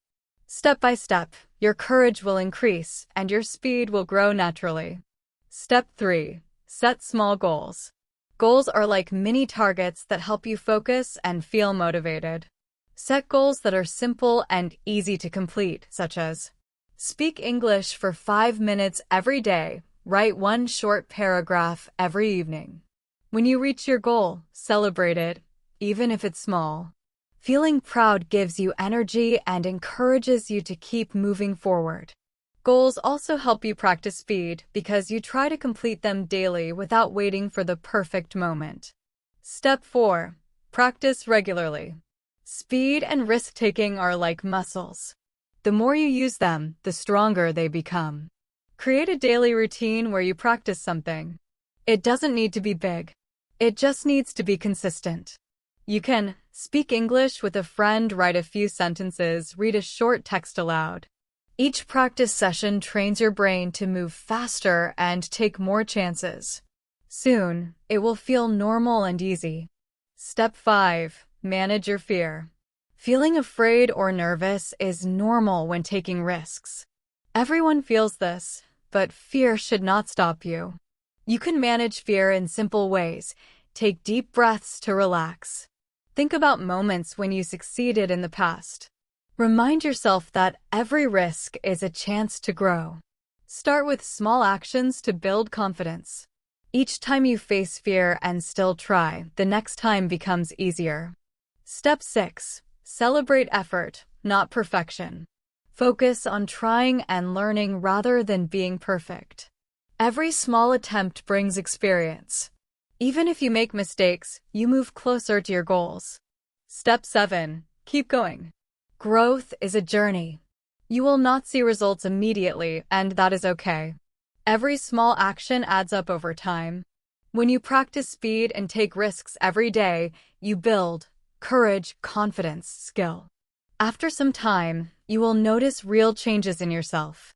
Step by step, your courage will increase and your speed will grow naturally. Step 3. Set small goals. Goals are like mini targets that help you focus and feel motivated. Set goals that are simple and easy to complete, such as speak English for 5 minutes every day, write 1 short paragraph every evening. When you reach your goal, celebrate it, even if it's small. Feeling proud gives you energy and encourages you to keep moving forward. Goals also help you practice speed because you try to complete them daily without waiting for the perfect moment. Step 4. Practice regularly. Speed and risk-taking are like muscles. The more you use them, the stronger they become. Create a daily routine where you practice something. It doesn't need to be big. It just needs to be consistent. You can speak English with a friend, write a few sentences, read a short text aloud. Each practice session trains your brain to move faster and take more chances. Soon, it will feel normal and easy. Step 5. Manage your fear. Feeling afraid or nervous is normal when taking risks. Everyone feels this, but fear should not stop you. You can manage fear in simple ways. Take deep breaths to relax. Think about moments when you succeeded in the past. Remind yourself that every risk is a chance to grow. Start with small actions to build confidence. Each time you face fear and still try, the next time becomes easier. Step 6. Celebrate effort, not perfection. Focus on trying and learning rather than being perfect. Every small attempt brings experience. Even if you make mistakes, you move closer to your goals. Step 7. Keep going. Growth is a journey. You will not see results immediately, and that is okay. Every small action adds up over time. When you practice speed and take risks every day, you build courage, confidence, skill. After some time, you will notice real changes in yourself.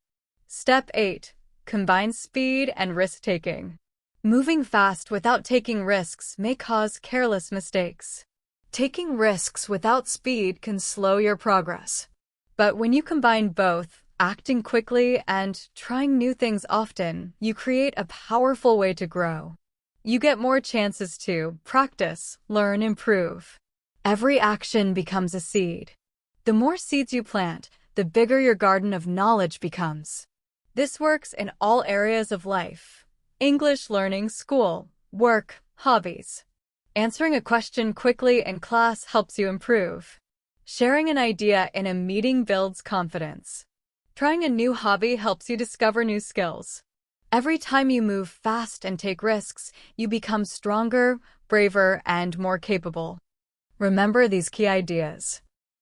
Step 8. Combine speed and risk-taking. Moving fast without taking risks may cause careless mistakes. Taking risks without speed can slow your progress. But when you combine both, acting quickly and trying new things often, you create a powerful way to grow. You get more chances to practice, learn, improve. Every action becomes a seed. The more seeds you plant, the bigger your garden of knowledge becomes. This works in all areas of life: English learning, school, work, hobbies. Answering a question quickly in class helps you improve. Sharing an idea in a meeting builds confidence. Trying a new hobby helps you discover new skills. Every time you move fast and take risks, you become stronger, braver, and more capable. Remember these key ideas.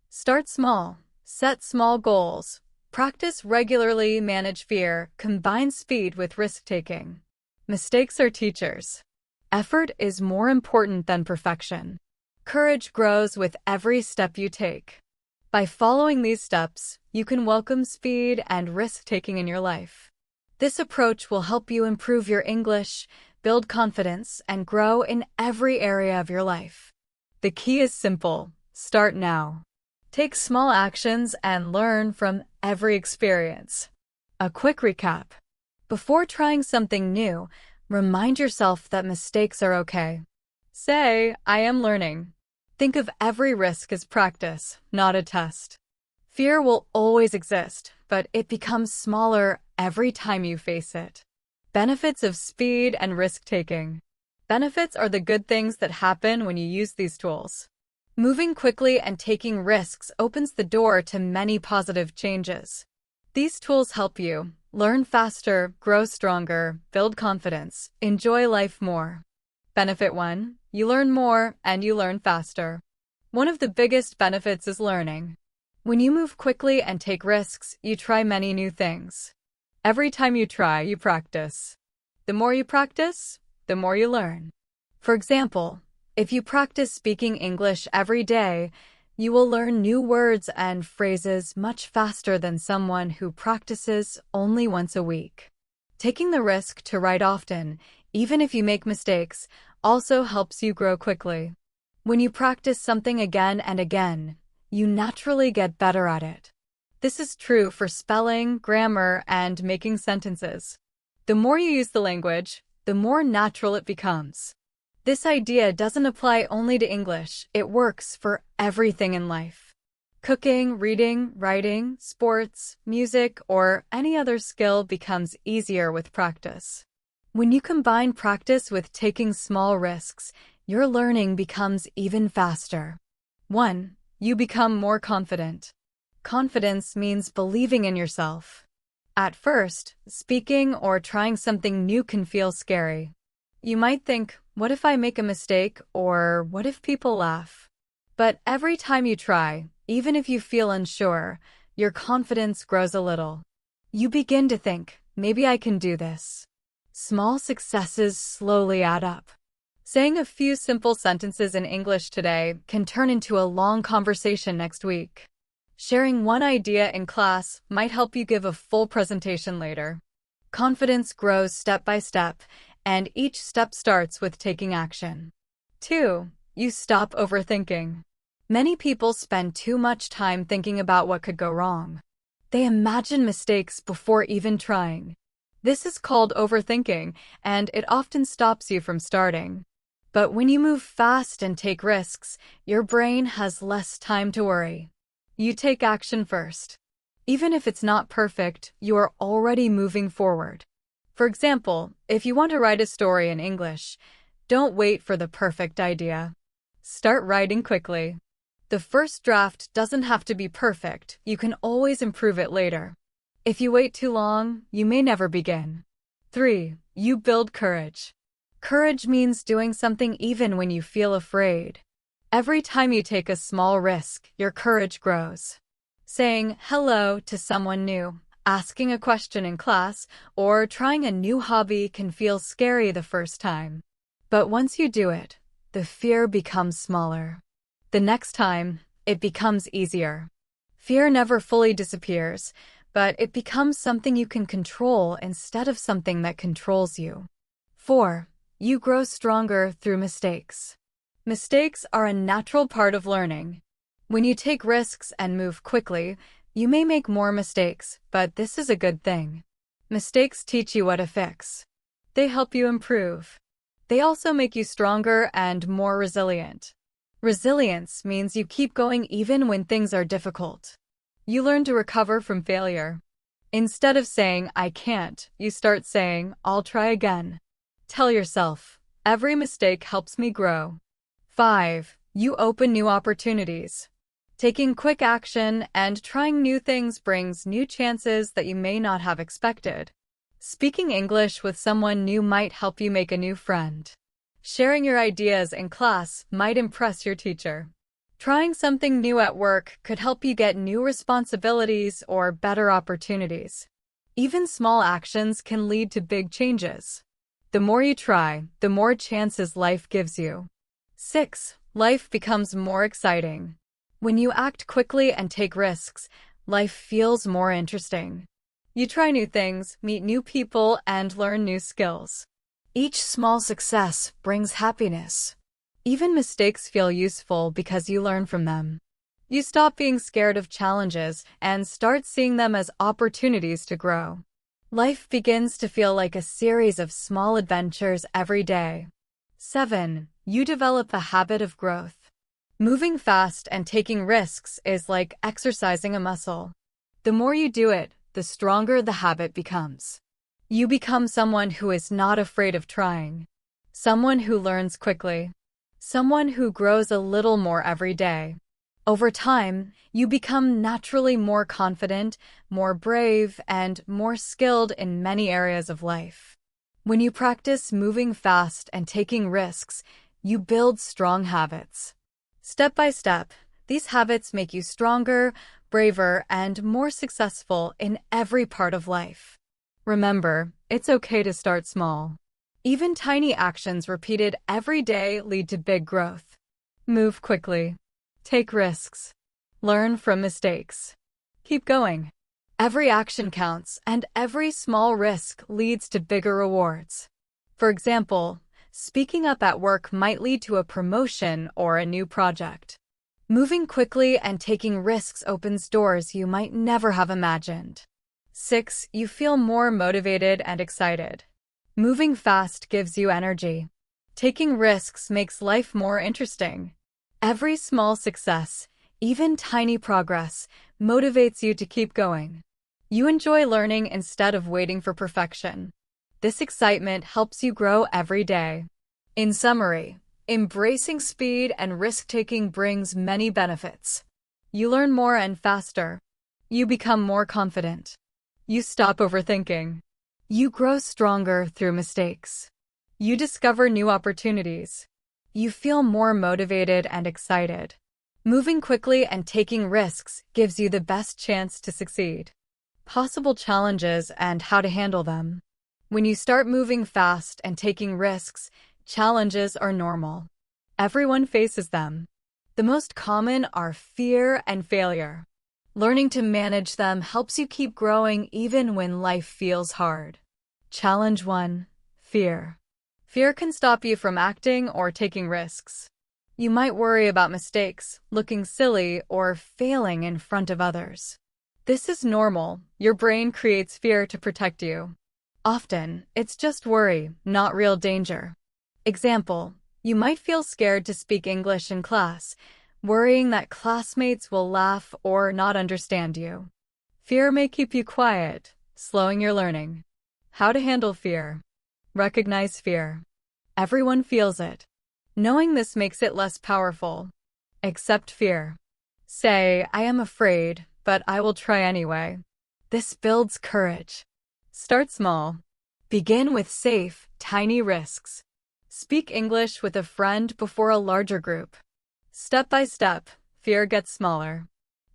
Start small. Set small goals. Practice regularly, manage fear, combine speed with risk-taking. Mistakes are teachers. Effort is more important than perfection. Courage grows with every step you take. By following these steps, you can welcome speed and risk-taking in your life. This approach will help you improve your English, build confidence, and grow in every area of your life. The key is simple: start now. Take small actions and learn from every experience. A quick recap. Before trying something new, remind yourself that mistakes are okay. Say, "I am learning." Think of every risk as practice, not a test. Fear will always exist, but it becomes smaller every time you face it. Benefits of speed and risk-taking. Benefits are the good things that happen when you use these tools. Moving quickly and taking risks opens the door to many positive changes. These tools help you learn faster, grow stronger, build confidence, enjoy life more. Benefit 1. You learn more and you learn faster. One of the biggest benefits is learning. When you move quickly and take risks, you try many new things. Every time you try, you practice. The more you practice, the more you learn. For example, if you practice speaking English every day, you will learn new words and phrases much faster than someone who practices only once a week. Taking the risk to write often, even if you make mistakes, also helps you grow quickly. When you practice something again and again, you naturally get better at it. This is true for spelling, grammar, and making sentences. The more you use the language, the more natural it becomes. This idea doesn't apply only to English, it works for everything in life. Cooking, reading, writing, sports, music, or any other skill becomes easier with practice. When you combine practice with taking small risks, your learning becomes even faster. 1. You become more confident. Confidence means believing in yourself. At first, speaking or trying something new can feel scary. You might think, "What if I make a mistake?" or "What if people laugh?" But every time you try, even if you feel unsure, your confidence grows a little. You begin to think, "Maybe I can do this." Small successes slowly add up. Saying a few simple sentences in English today can turn into a long conversation next week. Sharing one idea in class might help you give a full presentation later. Confidence grows step by step, and each step starts with taking action. 2. You stop overthinking. Many people spend too much time thinking about what could go wrong. They imagine mistakes before even trying. This is called overthinking, and it often stops you from starting. But when you move fast and take risks, your brain has less time to worry. You take action first. Even if it's not perfect, you are already moving forward. For example, if you want to write a story in English, don't wait for the perfect idea. Start writing quickly. The first draft doesn't have to be perfect. You can always improve it later. If you wait too long, you may never begin. 3. You build courage. Courage means doing something even when you feel afraid. Every time you take a small risk, your courage grows. Saying hello to someone new, asking a question in class, or trying a new hobby can feel scary the first time. But once you do it, the fear becomes smaller. The next time, it becomes easier. Fear never fully disappears, but it becomes something you can control instead of something that controls you. 4. You grow stronger through mistakes. Mistakes are a natural part of learning. When you take risks and move quickly, you may make more mistakes, but this is a good thing. Mistakes teach you what to fix. They help you improve. They also make you stronger and more resilient. Resilience means you keep going even when things are difficult. You learn to recover from failure. Instead of saying, I can't, you start saying, I'll try again. Tell yourself, every mistake helps me grow. 5. You open new opportunities. Taking quick action and trying new things brings new chances that you may not have expected. Speaking English with someone new might help you make a new friend. Sharing your ideas in class might impress your teacher. Trying something new at work could help you get new responsibilities or better opportunities. Even small actions can lead to big changes. The more you try, the more chances life gives you. 6. Life becomes more exciting. When you act quickly and take risks, life feels more interesting. You try new things, meet new people, and learn new skills. Each small success brings happiness. Even mistakes feel useful because you learn from them. You stop being scared of challenges and start seeing them as opportunities to grow. Life begins to feel like a series of small adventures every day. 7. You develop a habit of growth. Moving fast and taking risks is like exercising a muscle. The more you do it, the stronger the habit becomes. You become someone who is not afraid of trying. Someone who learns quickly. Someone who grows a little more every day. Over time, you become naturally more confident, more brave, and more skilled in many areas of life. When you practice moving fast and taking risks, you build strong habits. Step by step, these habits make you stronger, braver, and more successful in every part of life. Remember, it's okay to start small. Even tiny actions repeated every day lead to big growth. Move quickly. Take risks. Learn from mistakes. Keep going. Every action counts, and every small risk leads to bigger rewards. For example, speaking up at work might lead to a promotion or a new project. Moving quickly and taking risks opens doors you might never have imagined. 6. You feel more motivated and excited. Moving fast gives you energy. Taking risks makes life more interesting. Every small success, even tiny progress, motivates you to keep going. You enjoy learning instead of waiting for perfection. This excitement helps you grow every day. In summary, embracing speed and risk-taking brings many benefits. You learn more and faster. You become more confident. You stop overthinking. You grow stronger through mistakes. You discover new opportunities. You feel more motivated and excited. Moving quickly and taking risks gives you the best chance to succeed. Possible challenges and how to handle them. When you start moving fast and taking risks, challenges are normal. Everyone faces them. The most common are fear and failure. Learning to manage them helps you keep growing even when life feels hard. Challenge 1. Fear. Fear can stop you from acting or taking risks. You might worry about mistakes, looking silly, or failing in front of others. This is normal. Your brain creates fear to protect you. Often, it's just worry, not real danger. Example, you might feel scared to speak English in class, worrying that classmates will laugh or not understand you. Fear may keep you quiet, slowing your learning. How to handle fear. Recognize fear. Everyone feels it. Knowing this makes it less powerful. Accept fear. Say, I am afraid, but I will try anyway. This builds courage. Start small. Begin with safe, tiny risks. Speak English with a friend before a larger group. Step by step, fear gets smaller.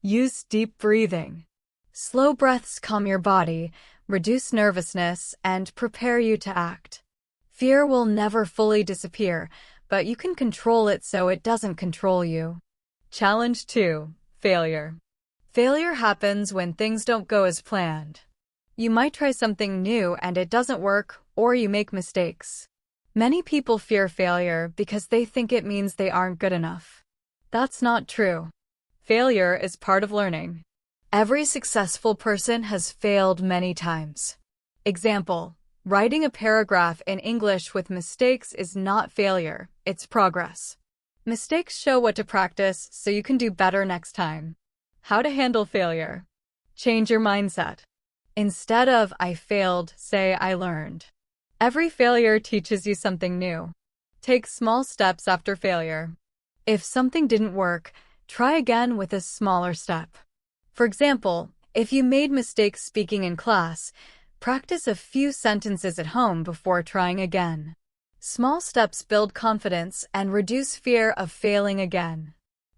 Use deep breathing. Slow breaths calm your body, reduce nervousness, and prepare you to act. Fear will never fully disappear, but you can control it so it doesn't control you. Challenge 2. Failure. Failure happens when things don't go as planned. You might try something new and it doesn't work, or you make mistakes. Many people fear failure because they think it means they aren't good enough. That's not true. Failure is part of learning. Every successful person has failed many times. Example, writing a paragraph in English with mistakes is not failure, it's progress. Mistakes show what to practice so you can do better next time. How to handle failure. Change your mindset. Instead of I failed, say I learned. Every failure teaches you something new. Take small steps after failure. If something didn't work, try again with a smaller step. For example, if you made mistakes speaking in class, practice a few sentences at home before trying again. Small steps build confidence and reduce fear of failing again.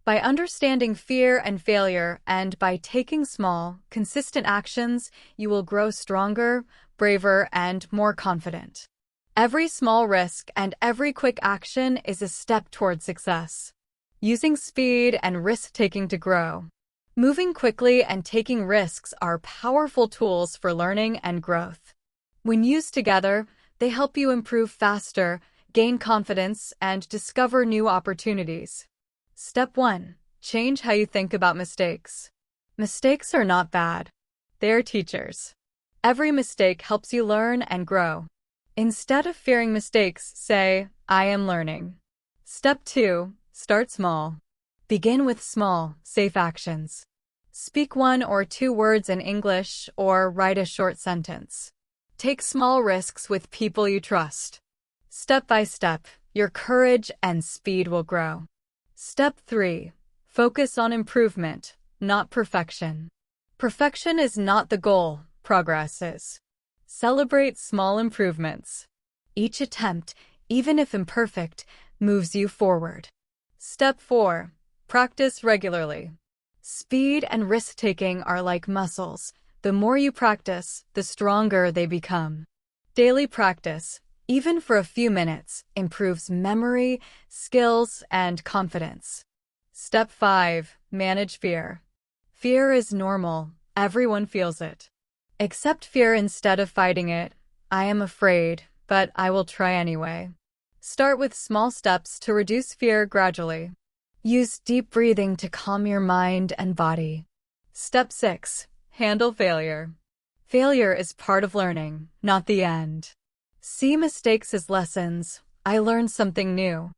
By understanding fear and failure and by taking small, consistent actions, you will grow stronger, braver, and more confident. Every small risk and every quick action is a step toward success. Using speed and risk-taking to grow. Moving quickly and taking risks are powerful tools for learning and growth. When used together, they help you improve faster, gain confidence, and discover new opportunities. Step 1. Change how you think about mistakes. Mistakes are not bad. They are teachers. Every mistake helps you learn and grow. Instead of fearing mistakes, say, I am learning. Step 2. Start small. Begin with small, safe actions. Speak 1 or 2 words in English or write a short sentence. Take small risks with people you trust. Step by step, your courage and speed will grow. Step 3. Focus on improvement, not perfection. Perfection is not the goal, progress is. Celebrate small improvements. Each attempt, even if imperfect, moves you forward. Step 4. Practice regularly. Speed and risk-taking are like muscles. The more you practice, the stronger they become. Daily practice, even for a few minutes, improves memory, skills, and confidence. Step 5. Manage fear. Fear is normal. Everyone feels it. Accept fear instead of fighting it. I am afraid, but I will try anyway. Start with small steps to reduce fear gradually. Use deep breathing to calm your mind and body. Step 6. Handle failure. Failure is part of learning, not the end. See mistakes as lessons. I learned something new.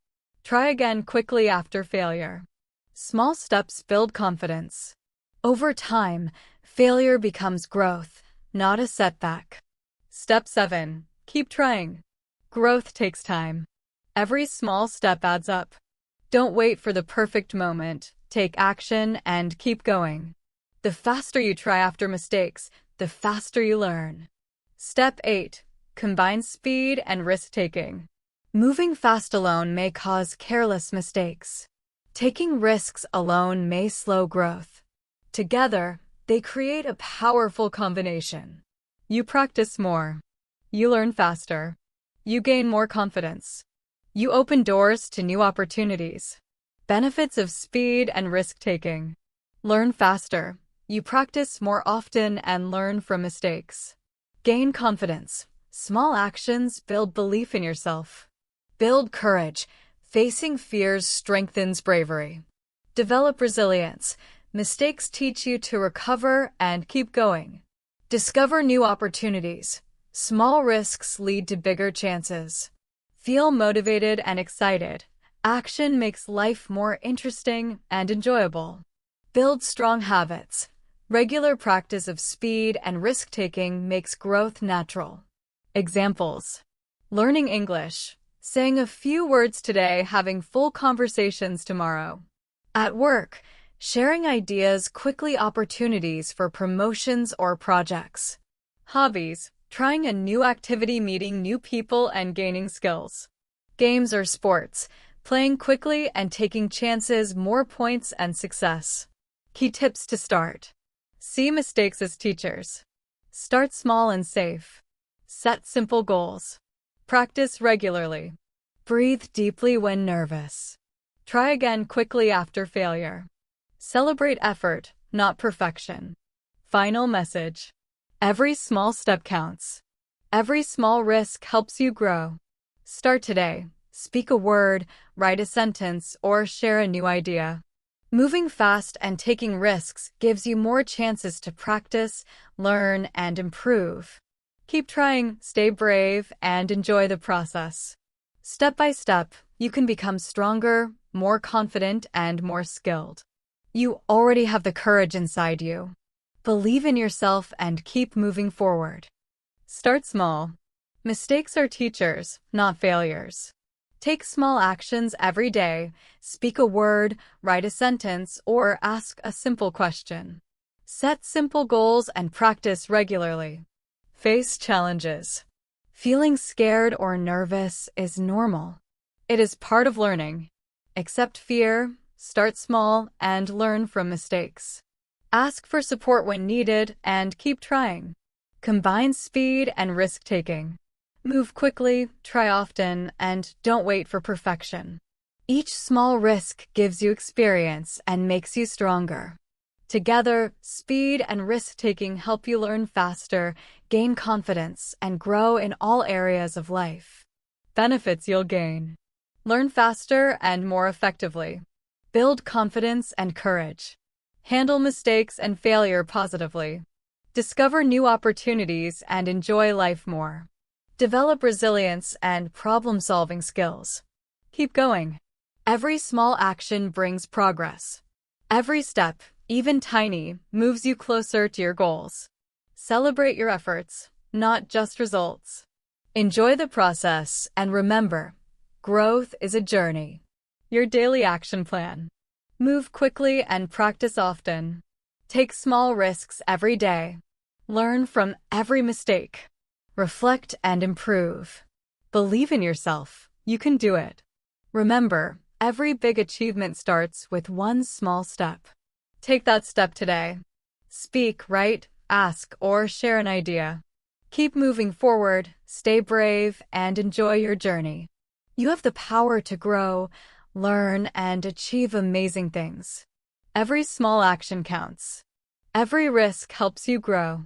Try again quickly after failure. Small steps build confidence. Over time, failure becomes growth, not a setback. Step 7. Keep trying. Growth takes time. Every small step adds up. Don't wait for the perfect moment. Take action and keep going. The faster you try after mistakes, the faster you learn. Step 8. Combine speed and risk-taking. Moving fast alone may cause careless mistakes. Taking risks alone may slow growth. Together, they create a powerful combination. You practice more. You learn faster. You gain more confidence. You open doors to new opportunities. Benefits of speed and risk-taking. Learn faster. You practice more often and learn from mistakes. Gain confidence. Small actions build belief in yourself. Build courage. Facing fears strengthens bravery. Develop resilience. Mistakes teach you to recover and keep going. Discover new opportunities. Small risks lead to bigger chances. Feel motivated and excited. Action makes life more interesting and enjoyable. Build strong habits. Regular practice of speed and risk-taking makes growth natural. Examples: learning English, saying a few words today, having full conversations tomorrow. At work, sharing ideas quickly, opportunities for promotions or projects. Hobbies, trying a new activity, meeting new people and gaining skills. Games or sports, playing quickly and taking chances, more points and success. Key tips to start. See mistakes as teachers. Start small and safe. Set simple goals. Practice regularly. Breathe deeply when nervous. Try again quickly after failure. Celebrate effort, not perfection. Final message: every small step counts. Every small risk helps you grow. Start today. Speak a word, write a sentence, or share a new idea. Moving fast and taking risks gives you more chances to practice, learn, and improve. Keep trying, stay brave, and enjoy the process. Step by step, you can become stronger, more confident, and more skilled. You already have the courage inside you. Believe in yourself and keep moving forward. Start small. Mistakes are teachers, not failures. Take small actions every day. Speak a word, write a sentence, or ask a simple question. Set simple goals and practice regularly. Face challenges. Feeling scared or nervous is normal. It is part of learning. Accept fear, start small, and learn from mistakes. Ask for support when needed and keep trying. Combine speed and risk-taking. Move quickly, try often, and don't wait for perfection. Each small risk gives you experience and makes you stronger. Together, speed and risk-taking help you learn faster, gain confidence, and grow in all areas of life. Benefits you'll gain: learn faster and more effectively. Build confidence and courage. Handle mistakes and failure positively. Discover new opportunities and enjoy life more. Develop resilience and problem-solving skills. Keep going. Every small action brings progress. Every step, even tiny, moves you closer to your goals. Celebrate your efforts, not just results. Enjoy the process and remember, growth is a journey. Your daily action plan. Move quickly and practice often. Take small risks every day. Learn from every mistake. Reflect and improve. Believe in yourself. You can do it. Remember, every big achievement starts with one small step. Take that step today. Speak, write, ask, or share an idea. Keep moving forward, stay brave, and enjoy your journey. You have the power to grow, learn, and achieve amazing things. Every small action counts. Every risk helps you grow.